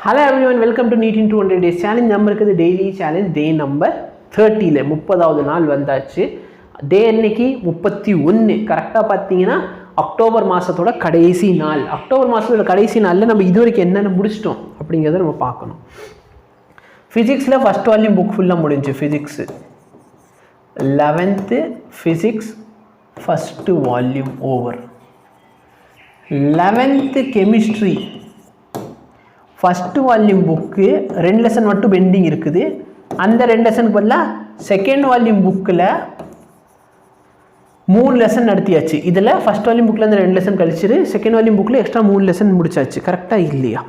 Hello everyone, welcome to NEET in 200 days challenge. நம்ம இருக்குது daily challenge டே number 30ல 30வது நாள் வந்தாச்சு. டே அன்னைக்கு 31 கரெக்டாக பார்த்தீங்கன்னா அக்டோபர் மாதத்தோட கடைசி நாள். அக்டோபர் மாதத்தோட கடைசி நாளில் நம்ம இது வரைக்கும் என்னென்ன முடிச்சிட்டோம் அப்படிங்கிறத நம்ம பார்க்கணும். ஃபிசிக்ஸில் ஃபஸ்ட் வால்யூம் புக் ஃபுல்லாக முடிஞ்சு. Physics 11th physics first volume over. 11th chemistry first volume book 2 lesson மட்டும் பெண்டிங் இருக்குது. அந்த 2 லெசனுக்கு பதிலாக செகண்ட் வால்யூம் புக்கில் 3 லெசன் நடத்தியாச்சு. இதில் ஃபஸ்ட் வால்யூம் புக்கில் அந்த 2 லெசன் கழிச்சிட்டு செகண்ட் வால்யூம் புக்கில் எக்ஸ்ட்ரா 3 லெசன் முடிச்சாச்சு. கரெக்டாக இல்லையா?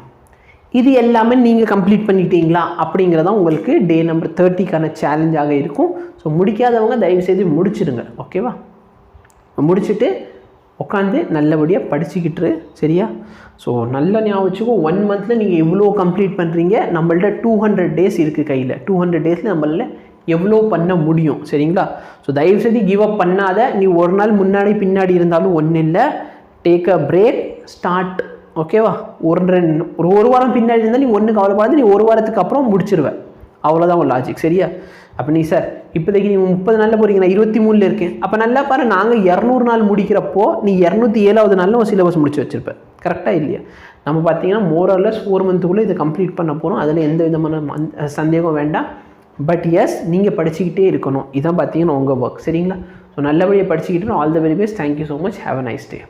இது எல்லாமே நீங்கள் கம்ப்ளீட் பண்ணிட்டீங்களா அப்படிங்கிறதான் உங்களுக்கு டே நம்பர் 30க்கான சேலஞ்சாக இருக்கும். ஸோ முடிக்காதவங்க தயவுசெய்து முடிச்சிடுங்க. ஓகேவா? முடிச்சுட்டு உட்காந்து நல்லபடியாக படிச்சுக்கிட்டு சரியா? ஸோ நல்ல ஞாபகம் வச்சுக்கோ, 1 மந்தில் நீங்கள் எவ்வளோ கம்ப்ளீட் பண்ணுறீங்க. நம்மள்ட்ட 200 டேஸ் இருக்குது கையில். 200 டேஸில் நம்மளால் எவ்வளோ பண்ண முடியும் சரிங்களா? ஸோ தயவுசெய்து கிவ் அப் பண்ணாத. நீ ஒரு நாள் முன்னாடி பின்னாடி இருந்தாலும் ஒன்றும் இல்லை, டேக் அ பிரேக், ஸ்டார்ட். ஓகேவா? ஒரு வாரம் பின்னாடி இருந்தால் நீ ஒன்று கவலைப்படாது, நீ ஒரு வாரத்துக்கு அப்புறம் முடிச்சிருவேன். அவ்வளோதான் ஒரு லாஜிக் சரியா? அப்போ நீ சார் இப்போதைக்கு நீ 30 நாளில் போகிறீங்க, நான் 23 இருக்கேன். அப்போ நல்லா பாரு, நாங்கள் 200 நாள் முடிக்கிறப்போ நீ 207வது நாளில் ஒரு சிலபஸ் முடிச்சு வச்சுருப்பேன். கரெக்டாக இல்லையா? நம்ம பார்த்தீங்கன்னா மோரல்லஸ் 4 மந்த்துக்குள்ளே இதை கம்ப்ளீட் பண்ண போகிறோம். அதில் எந்த விதமான சந்தேகம் வேண்டாம். பட் எஸ், நீங்கள் படிச்சுக்கிட்டே இருக்கணும். இதான் பார்த்தீங்கன்னா உங்கள் ஒர்க் சரிங்களா? ஸோ நல்லபடியாக படிச்சுக்கிட்டு all the very best. Thank you so much. Have a nice day.